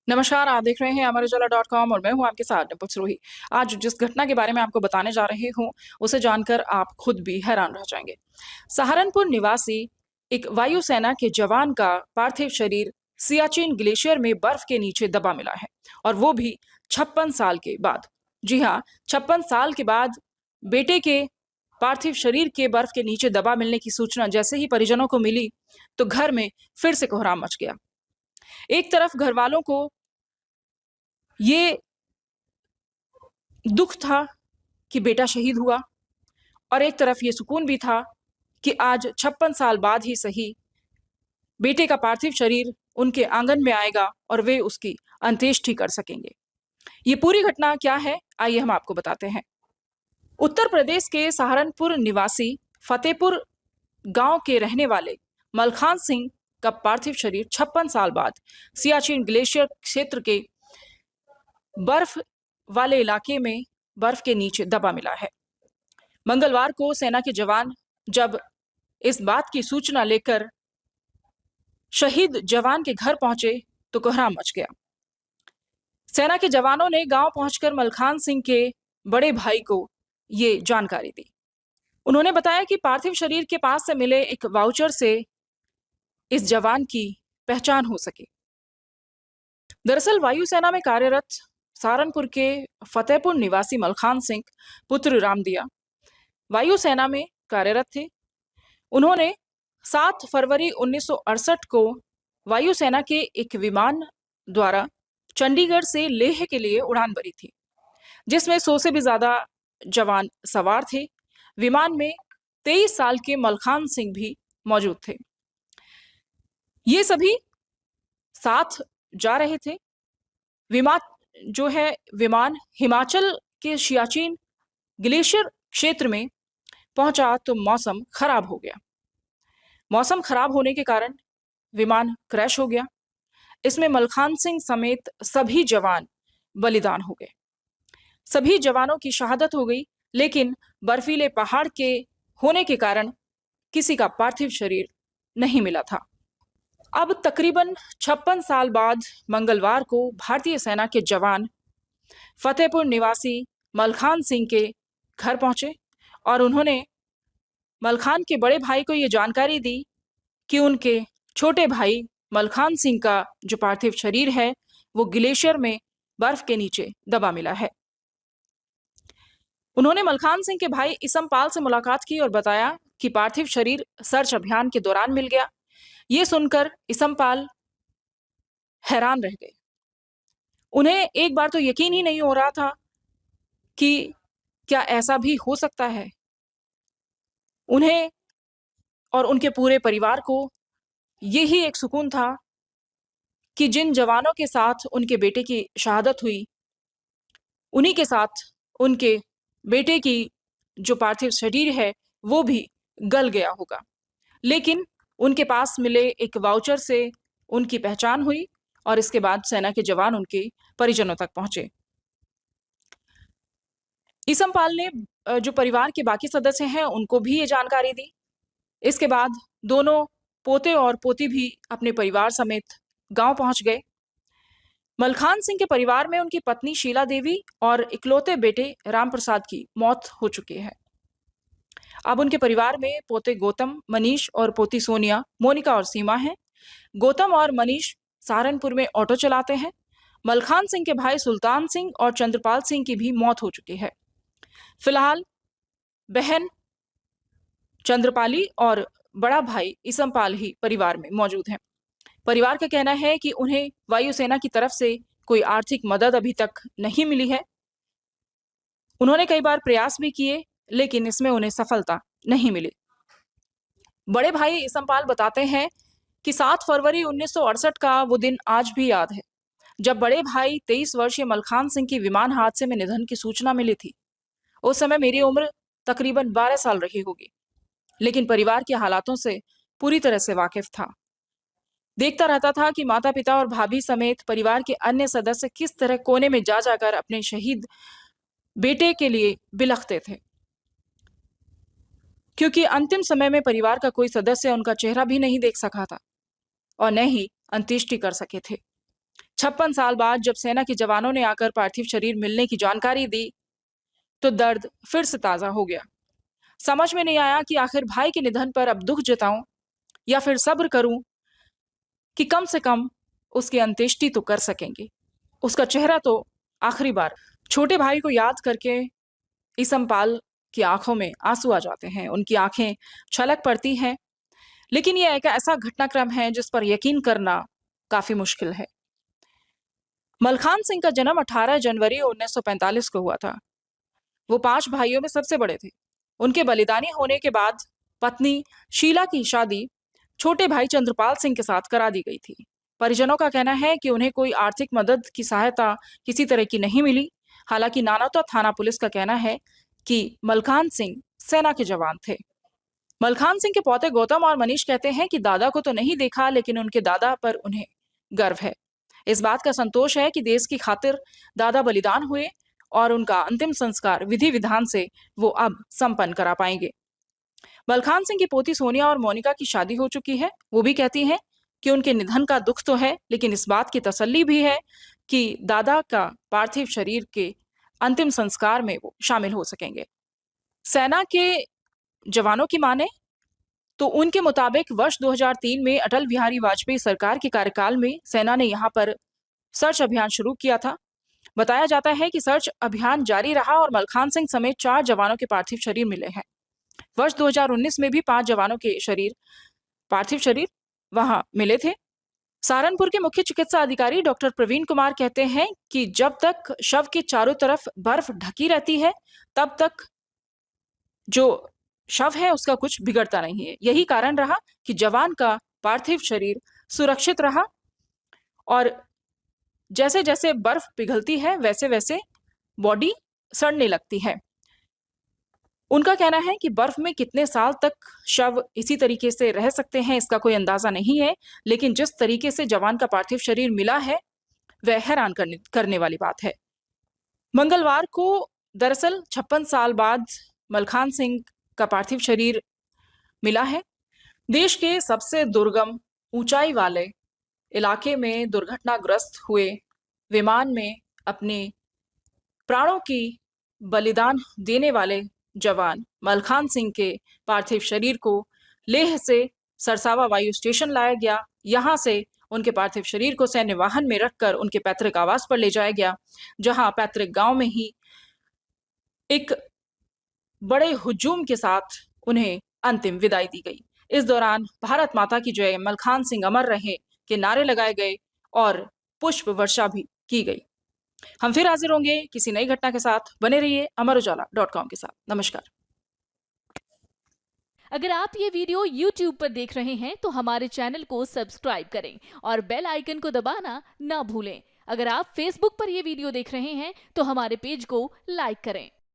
नमस्कार, आप देख रहे हैं अमरउजाला.com और मैं हूं आपके साथ डिम्पल सिरोही। आज जिस घटना के बारे में आपको बताने जा रही हूं, उसे जानकर आप खुद भी हैरान रह जाएंगे। सहारनपुर निवासी एक वायुसेना के जवान का पार्थिव शरीर सियाचिन ग्लेशियर में बर्फ के नीचे दबा मिला है, और वो भी 56 साल के बाद। जी हाँ, 56 साल के बाद बेटे के पार्थिव शरीर के बर्फ के नीचे दबा मिलने की सूचना जैसे ही परिजनों को मिली, तो घर में फिर से कोहराम मच गया। एक तरफ घर वालों को ये दुख था कि बेटा शहीद हुआ, और एक तरफ ये सुकून भी था कि आज 56 साल बाद ही सही बेटे का पार्थिव शरीर उनके आंगन में आएगा और वे उसकी अंत्येष्टि कर सकेंगे। ये पूरी घटना क्या है, आइए हम आपको बताते हैं। उत्तर प्रदेश के सहारनपुर निवासी फतेहपुर गांव के रहने वाले मलखान सिंह का पार्थिव शरीर 56 साल बाद सियाचिन ग्लेशियर क्षेत्र के बर्फ वाले इलाके में बर्फ के नीचे दबा मिला है। मंगलवार को सेना के जवान जब इस बात की सूचना लेकर शहीद जवान के घर पहुंचे, तो कोहराम मच गया। सेना के जवानों ने गांव पहुंचकर मलखान सिंह के बड़े भाई को ये जानकारी दी। उन्होंने बताया कि पार्थिव शरीर के पास से मिले एक वाउचर से इस जवान की पहचान हो सके। दरअसल वायुसेना में कार्यरत सहारनपुर के फतेहपुर निवासी मलखान सिंह पुत्र रामदिया वायुसेना में कार्यरत थे। उन्होंने 7 फरवरी 1968 को वायुसेना के एक विमान द्वारा चंडीगढ़ से लेह के लिए उड़ान भरी थी, जिसमें 100 से भी ज्यादा जवान सवार थे। विमान में 23 साल के मलखान सिंह भी मौजूद थे। ये सभी साथ जा रहे थे। विमान हिमाचल के सियाचिन ग्लेशियर क्षेत्र में पहुंचा तो मौसम खराब हो गया। मौसम खराब होने के कारण विमान क्रैश हो गया। इसमें मलखान सिंह समेत सभी जवान बलिदान हो गए। सभी जवानों की शहादत हो गई, लेकिन बर्फीले पहाड़ के होने के कारण किसी का पार्थिव शरीर नहीं मिला था। अब तकरीबन 56 साल बाद मंगलवार को भारतीय सेना के जवान फतेहपुर निवासी मलखान सिंह के घर पहुंचे, और उन्होंने मलखान के बड़े भाई को ये जानकारी दी कि उनके छोटे भाई मलखान सिंह का जो पार्थिव शरीर है, वो ग्लेशियर में बर्फ के नीचे दबा मिला है। उन्होंने मलखान सिंह के भाई इसमपाल से मुलाकात की और बताया कि पार्थिव शरीर सर्च अभियान के दौरान मिल गया। ये सुनकर इसमपाल हैरान रह गए। उन्हें एक बार तो यकीन ही नहीं हो रहा था कि क्या ऐसा भी हो सकता है। उन्हें और उनके पूरे परिवार को यही एक सुकून था कि जिन जवानों के साथ उनके बेटे की शहादत हुई, उन्हीं के साथ उनके बेटे की जो पार्थिव शरीर है वो भी गल गया होगा। लेकिन उनके पास मिले एक वाउचर से उनकी पहचान हुई, और इसके बाद सेना के जवान उनके परिजनों तक पहुंचे। इसमपाल ने जो परिवार के बाकी सदस्य हैं उनको भी ये जानकारी दी। इसके बाद दोनों पोते और पोती भी अपने परिवार समेत गांव पहुंच गए। मलखान सिंह के परिवार में उनकी पत्नी शीला देवी और इकलौते बेटे राम प्रसाद की मौत हो चुकी है। अब उनके परिवार में पोते गौतम, मनीष और पोती सोनिया, मोनिका और सीमा हैं। गौतम और मनीष सहारनपुर में ऑटो चलाते हैं। मलखान सिंह के भाई सुल्तान सिंह और चंद्रपाल सिंह की भी मौत हो चुकी है। फिलहाल बहन चंद्रपाली और बड़ा भाई इसमपाल ही परिवार में मौजूद हैं। परिवार का कहना है कि उन्हें वायुसेना की तरफ से कोई आर्थिक मदद अभी तक नहीं मिली है। उन्होंने कई बार प्रयास भी किए, लेकिन इसमें उन्हें सफलता नहीं मिली। बड़े भाई इसमपाल बताते हैं कि 7 फरवरी 1968 का वो दिन आज भी याद है, जब बड़े भाई 23 वर्षीय मलखान सिंह की विमान हादसे में निधन की सूचना मिली थी। उस समय मेरी उम्र तकरीबन 12 साल रही होगी, लेकिन परिवार के हालातों से पूरी तरह से वाकिफ था। देखता रहता था कि माता पिता और भाभी समेत परिवार के अन्य सदस्य किस तरह कोने में जा जाकर अपने शहीद बेटे के लिए बिलखते थे, क्योंकि अंतिम समय में परिवार का कोई सदस्य उनका चेहरा भी नहीं देख सका था और न ही अंत्येष्टि कर सके थे। 56 साल बाद जब सेना के जवानों ने आकर पार्थिव शरीर मिलने की जानकारी दी तो दर्द फिर से ताजा हो गया। समझ में नहीं आया कि आखिर भाई के निधन पर अब दुख जताऊं या फिर सब्र करूं कि कम से कम उसकी अंत्येष्टि तो कर सकेंगे। उसका चेहरा तो आखिरी बार। छोटे भाई को याद करके इसमपाल की आंखों में आंसू आ जाते हैं, उनकी आंखें छलक पड़ती हैं। लेकिन यह एक ऐसा घटनाक्रम है जिस पर यकीन करना काफी मुश्किल है। मलखान सिंह का जन्म 18 जनवरी 1945 को हुआ था। वो 5 भाइयों में सबसे बड़े थे। उनके बलिदानी होने के बाद पत्नी शीला की शादी छोटे भाई चंद्रपाल सिंह के साथ करा दी गई थी। परिजनों का कहना है कि उन्हें कोई आर्थिक मदद की सहायता किसी तरह की नहीं मिली। हालांकि नानौता थाना पुलिस का कहना है कि मलखान सिंह सेना के जवान थे। मलखान सिंह के पोते गौतम और मनीष कहते हैं कि दादा को तो नहीं देखा, लेकिन उनके दादा पर उन्हें गर्व है। इस बात का संतोष है कि देश की खातिर दादा बलिदान हुए और उनका अंतिम संस्कार विधि विधान से वो अब संपन्न करा पाएंगे। मलखान सिंह की पोती सोनिया और मोनिका की शादी हो चुकी है। वो भी कहती हैं कि उनके निधन का दुख तो है, लेकिन इस बात की तसल्ली भी है कि दादा का पार्थिव शरीर के अंतिम संस्कार में वो शामिल हो सकेंगे। सेना के जवानों की माने तो उनके मुताबिक वर्ष 2003 में अटल बिहारी वाजपेयी सरकार के कार्यकाल में सेना ने यहाँ पर सर्च अभियान शुरू किया था। बताया जाता है कि सर्च अभियान जारी रहा और मलखान सिंह समेत 4 जवानों के पार्थिव शरीर मिले हैं। वर्ष 2019 में भी 5 जवानों के पार्थिव शरीर वहां मिले थे। सहारनपुर के मुख्य चिकित्सा अधिकारी डॉक्टर प्रवीण कुमार कहते हैं कि जब तक शव के चारों तरफ बर्फ ढकी रहती है तब तक जो शव है उसका कुछ बिगड़ता नहीं है। यही कारण रहा कि जवान का पार्थिव शरीर सुरक्षित रहा और जैसे जैसे बर्फ पिघलती है वैसे वैसे बॉडी सड़ने लगती है। उनका कहना है कि बर्फ में कितने साल तक शव इसी तरीके से रह सकते हैं इसका कोई अंदाजा नहीं है, लेकिन जिस तरीके से जवान का पार्थिव शरीर मिला है वह हैरान करने वाली बात है। मंगलवार को दरअसल 56 साल बाद मलखान सिंह का पार्थिव शरीर मिला है। देश के सबसे दुर्गम ऊंचाई वाले इलाके में दुर्घटनाग्रस्त हुए विमान में अपने प्राणों की बलिदान देने वाले जवान मलखान सिंह के पार्थिव शरीर को लेह से सरसावा वायु स्टेशन लाया गया। यहां से उनके पार्थिव शरीर को सैन्य वाहन में रखकर उनके पैतृक आवास पर ले जाया गया, जहां पैतृक गांव में ही एक बड़े हुजूम के साथ उन्हें अंतिम विदाई दी गई। इस दौरान भारत माता की जय, मलखान सिंह अमर रहे के नारे लगाए गए और पुष्प वर्षा भी की गई। हम फिर हाजिर होंगे किसी नई घटना के साथ। बने रहिए अमरउजाला.com के साथ। नमस्कार। अगर आप ये वीडियो YouTube पर देख रहे हैं तो हमारे चैनल को सब्सक्राइब करें और बेल आइकन को दबाना ना भूलें। अगर आप Facebook पर ये वीडियो देख रहे हैं तो हमारे पेज को लाइक करें।